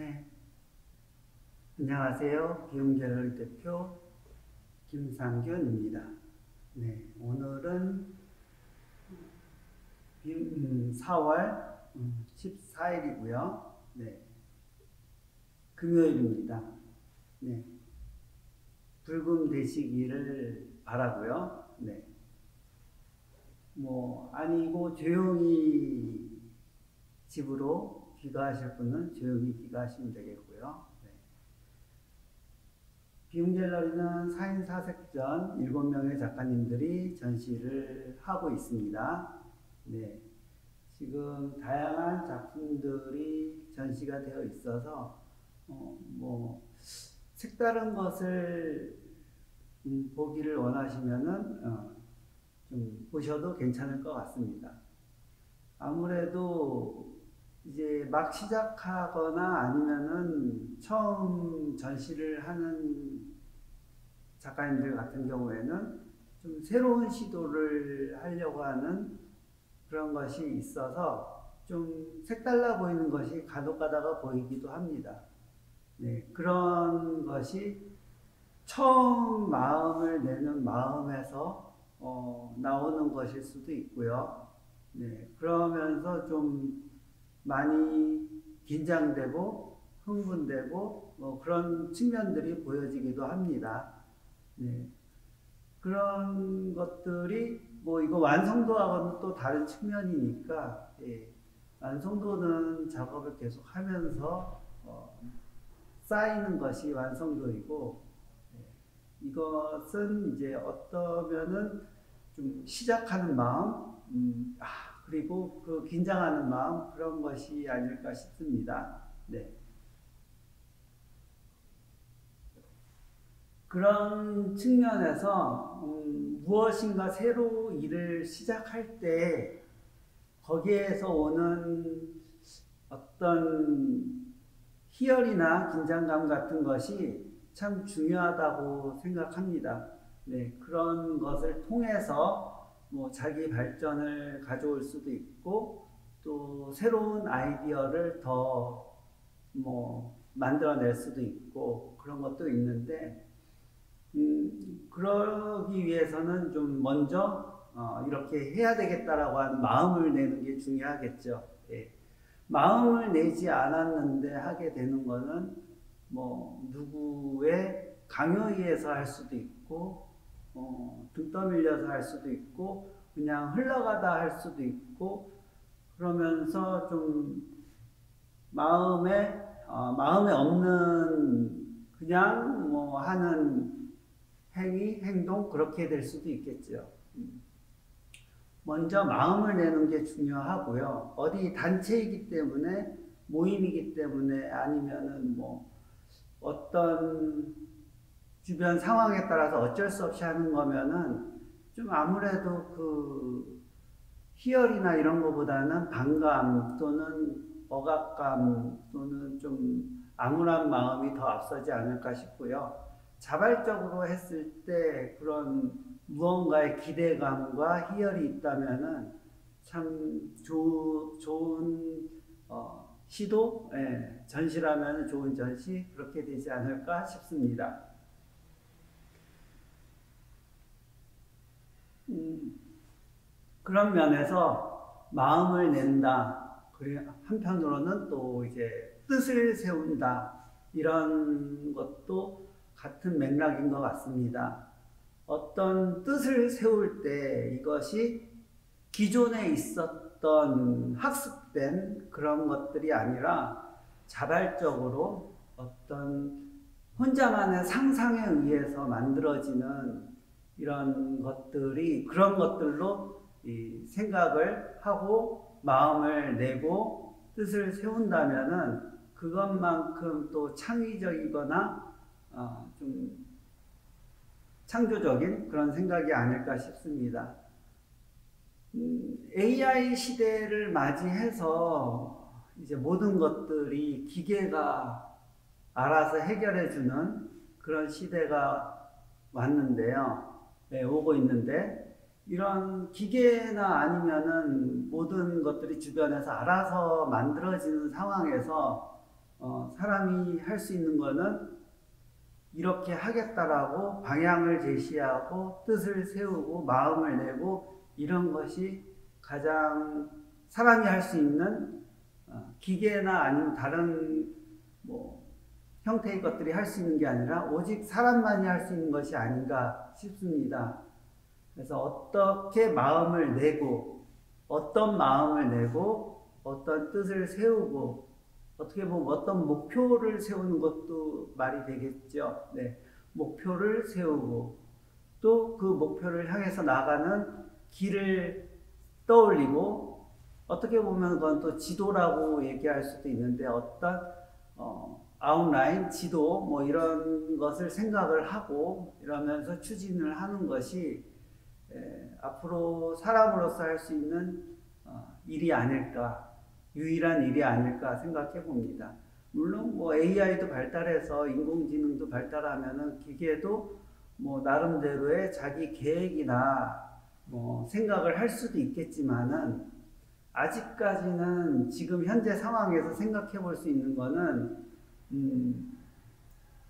네, 안녕하세요. 비움갤러리 대표 김상균입니다. 네, 오늘은 4월 14일이고요. 네, 금요일입니다. 네, 불금 되시기를 바라고요. 네, 아니고 조용히 집으로 귀가하실 분은 조용히 귀가하시면 되겠고요. 네. 비움갤러리는 4인 4색전 7명의 작가님들이 전시를 하고 있습니다. 네. 지금 다양한 작품들이 전시가 되어 있어서 색다른 것을 보기를 원하시면은 좀 보셔도 괜찮을 것 같습니다. 아무래도 이제 막 시작하거나 아니면은 처음 전시를 하는 작가님들 같은 경우에는 좀 새로운 시도를 하려고 하는 그런 것이 있어서 좀 색달라 보이는 것이 간혹 가다가 보이기도 합니다. 네, 그런 것이 처음 마음을 내는 마음에서 나오는 것일 수도 있고요. 네, 그러면서 좀 많이 긴장되고 흥분되고 그런 측면들이 보여지기도 합니다. 네, 그런 것들이 이거 완성도하고는 또 다른 측면이니까 완성도는 작업을 계속 하면서 쌓이는 것이 완성도이고 이것은 이제 어떠면은 좀 시작하는 마음 그리고 그 긴장하는 마음 그런 것이 아닐까 싶습니다. 네. 그런 측면에서 무엇인가 새로 일을 시작할 때 거기에서 오는 어떤 희열이나 긴장감 같은 것이 참 중요하다고 생각합니다. 네, 그런 것을 통해서 자기 발전을 가져올 수도 있고 또 새로운 아이디어를 더 만들어낼 수도 있고 그런 것도 있는데 그러기 위해서는 좀 먼저 이렇게 해야 되겠다라고 하는 마음을 내는 게 중요하겠죠. 예. 마음을 내지 않았는데 하게 되는 거는 누구의 강요에 의해서 할 수도 있고 등 떠밀려서 할 수도 있고 그냥 흘러가다 할 수도 있고 그러면서 좀 마음에 없는 그냥 하는 행위, 행동 그렇게 될 수도 있겠죠. 먼저 마음을 내는 게 중요하고요. 어디 단체이기 때문에 모임이기 때문에 아니면은 어떤 주변 상황에 따라서 어쩔 수 없이 하는 거면은 좀 아무래도 그 희열이나 이런 거보다는 반감 또는 억압감 또는 좀 암울한 마음이 더 앞서지 않을까 싶고요. 자발적으로 했을 때 그런 무언가의 기대감과 희열이 있다면은 참 좋은 시도, 전시라면 좋은 전시 그렇게 되지 않을까 싶습니다. 그런 면에서 마음을 낸다. 그리고 한편으로는 또 이제 뜻을 세운다. 이런 것도 같은 맥락인 것 같습니다. 어떤 뜻을 세울 때 이것이 기존에 있었던 학습된 그런 것들이 아니라 자발적으로 어떤 혼자만의 상상에 의해서 만들어지는 이런 것들이 그런 것들로 이 생각을 하고 마음을 내고 뜻을 세운다면은 그것만큼 또 창의적이거나 좀 창조적인 그런 생각이 아닐까 싶습니다. AI 시대를 맞이해서 이제 모든 것들이 기계가 알아서 해결해주는 그런 시대가 왔는데요. 네, 오고 있는데 이런 기계나 아니면은 모든 것들이 주변에서 알아서 만들어지는 상황에서 사람이 할 수 있는 거는 이렇게 하겠다라고 방향을 제시하고 뜻을 세우고 마음을 내고 이런 것이 가장 사람이 할 수 있는 기계나 아니면 다른 뭐 형태의 것들이 할 수 있는 게 아니라 오직 사람만이 할 수 있는 것이 아닌가 싶습니다. 그래서 어떻게 마음을 내고 어떤 마음을 내고 어떤 뜻을 세우고 어떻게 보면 어떤 목표를 세우는 것도 말이 되겠죠. 네. 목표를 세우고 또 그 목표를 향해서 나가는 길을 떠올리고 어떻게 보면 그건 또 지도라고 얘기할 수도 있는데 어떤 아웃라인, 지도 뭐 이런 것을 생각을 하고 이러면서 추진을 하는 것이 앞으로 사람으로서 할 수 있는 일이 아닐까, 유일한 일이 아닐까 생각해 봅니다. 물론 뭐 AI도 발달해서 인공지능도 발달하면은 기계도 뭐 나름대로의 자기 계획이나 뭐 생각을 할 수도 있겠지만은 아직까지는 지금 현재 상황에서 생각해 볼 수 있는 거는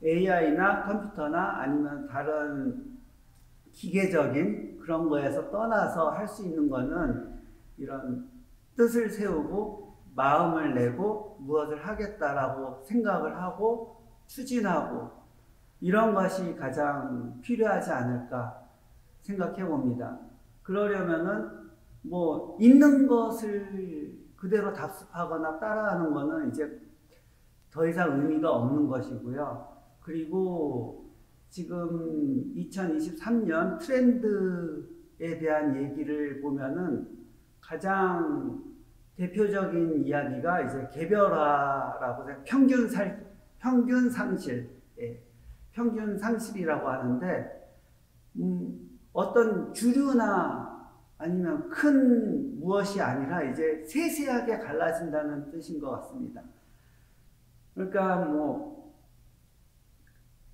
AI나 컴퓨터나 아니면 다른 기계적인 그런 거에서 떠나서 할 수 있는 거는 이런 뜻을 세우고 마음을 내고 무엇을 하겠다라고 생각을 하고 추진하고 이런 것이 가장 필요하지 않을까 생각해 봅니다. 그러려면은 뭐 있는 것을 그대로 답습하거나 따라하는 거는 이제 더 이상 의미가 없는 것이고요. 그리고 지금 2023년 트렌드에 대한 얘기를 보면은 가장 대표적인 이야기가 이제 개별화라고 해서 평균 상실, 평균 상실이라고 하는데 어떤 주류나 아니면 큰 무엇이 아니라 이제 세세하게 갈라진다는 뜻인 것 같습니다. 그러니까 뭐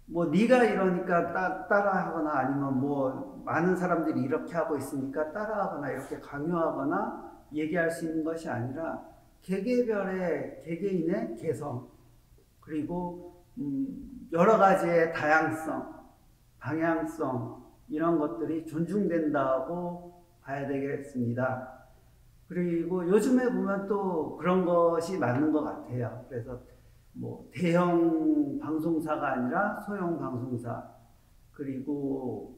네가 이러니까 따라하거나 아니면 뭐 많은 사람들이 이렇게 하고 있으니까 따라하거나 이렇게 강요하거나 얘기할 수 있는 것이 아니라 개개별의 개개인의 개성 그리고 여러 가지의 다양성, 방향성 이런 것들이 존중된다고 봐야 되겠습니다. 그리고 요즘에 보면 또 그런 것이 맞는 것 같아요. 그래서 뭐 대형 방송사가 아니라 소형 방송사 그리고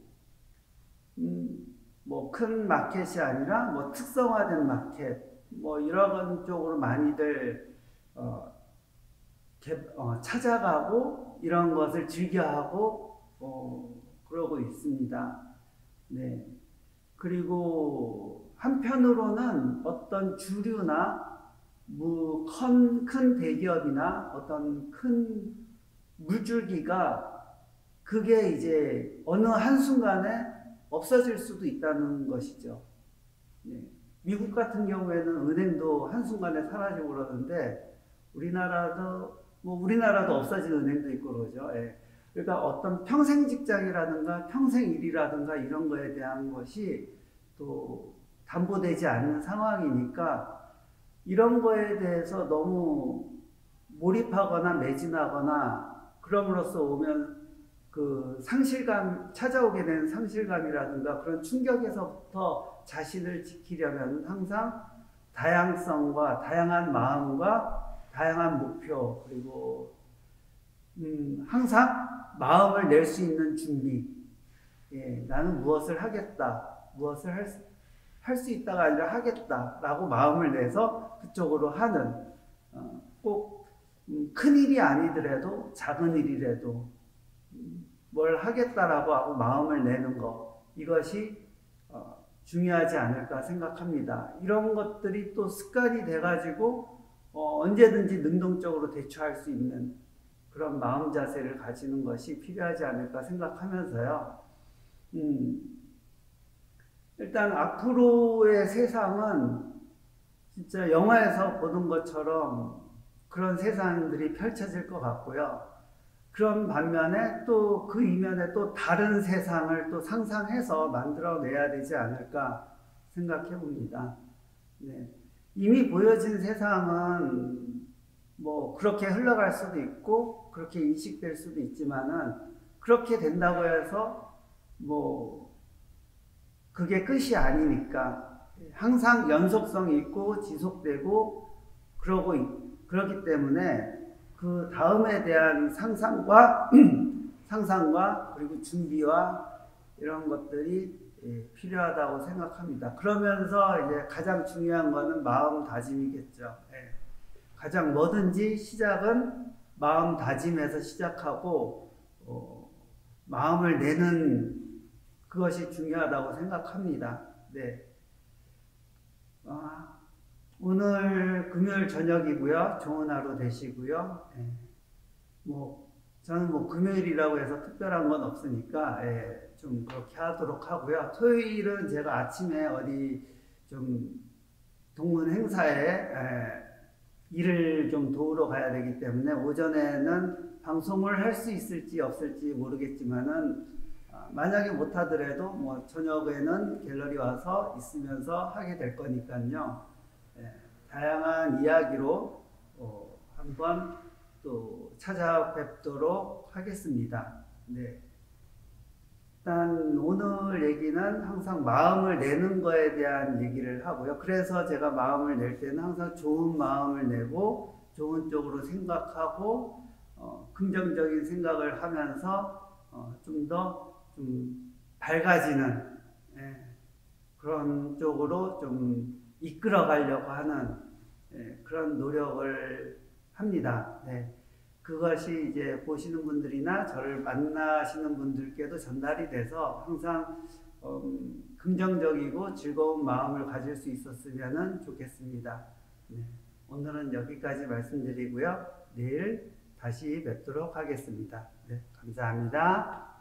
뭐 큰 마켓이 아니라 뭐 특성화된 마켓 뭐 이런 쪽으로 많이들 찾아가고 이런 것을 즐겨하고 그러고 있습니다. 네. 그리고 한편으로는 어떤 주류나 큰 대기업이나 어떤 큰 물줄기가 그게 이제 어느 한순간에 없어질 수도 있다는 것이죠. 네. 미국 같은 경우에는 은행도 한순간에 사라지고 그러는데 우리나라도 없어진 은행도 있고 그러죠. 예. 그러니까 어떤 평생 직장이라든가 평생 일이라든가 이런 거에 대한 것이 또 담보되지 않는 상황이니까 이런 거에 대해서 너무 몰입하거나 매진하거나 그럼으로써 오면 그 찾아오게 되는 상실감이라든가 그런 충격에서부터 자신을 지키려면 항상 다양성과 다양한 마음과 다양한 목표 그리고 항상 마음을 낼 수 있는 준비. 예, 나는 무엇을 하겠다. 무엇을 할 수 있다가 아니라 하겠다라고 마음을 내서 그쪽으로 하는 꼭 큰 일이 아니더라도 작은 일이라도 뭘 하겠다라고 하고 마음을 내는 것 이것이 중요하지 않을까 생각합니다. 이런 것들이 또 습관이 돼가지고 언제든지 능동적으로 대처할 수 있는 그런 마음 자세를 가지는 것이 필요하지 않을까 생각하면서요. 일단 앞으로의 세상은 진짜 영화에서 보는 것처럼 그런 세상들이 펼쳐질 것 같고요. 그런 반면에 또 그 이면에 또 다른 세상을 또 상상해서 만들어내야 되지 않을까 생각해 봅니다. 네. 이미 보여진 세상은 뭐 그렇게 흘러갈 수도 있고 그렇게 인식될 수도 있지만은 그렇게 된다고 해서 뭐 그게 끝이 아니니까 항상 연속성이 있고 지속되고 그러기 때문에 그 다음에 대한 상상과 그리고 준비와 이런 것들이 필요하다고 생각합니다. 그러면서 이제 가장 중요한 거는 마음다짐이겠죠. 가장 뭐든지 시작은 마음다짐에서 시작하고 마음을 내는 그것이 중요하다고 생각합니다. 네. 오늘 금요일 저녁이고요. 좋은 하루 되시고요. 저는 금요일이라고 해서 특별한 건 없으니까 좀 그렇게 하도록 하고요. 토요일은 제가 아침에 어디 좀 동문 행사에 일을 좀 도우러 가야 되기 때문에 오전에는 방송을 할 수 있을지 없을지 모르겠지만은 만약에 못하더라도 뭐 저녁에는 갤러리 와서 있으면서 하게 될 거니까요. 다양한 이야기로 한번 또 찾아뵙도록 하겠습니다. 네. 일단 오늘 얘기는 항상 마음을 내는 거에 대한 얘기를 하고요. 그래서 제가 마음을 낼 때는 항상 좋은 마음을 내고 좋은 쪽으로 생각하고 긍정적인 생각을 하면서 좀 더 밝아지는 그런 쪽으로 좀 이끌어 가려고 하는 그런 노력을 합니다. 네. 그것이 이제 보시는 분들이나 저를 만나시는 분들께도 전달이 돼서 항상 긍정적이고 즐거운 마음을 가질 수 있었으면 좋겠습니다. 네. 오늘은 여기까지 말씀드리고요. 내일 다시 뵙도록 하겠습니다. 네, 감사합니다.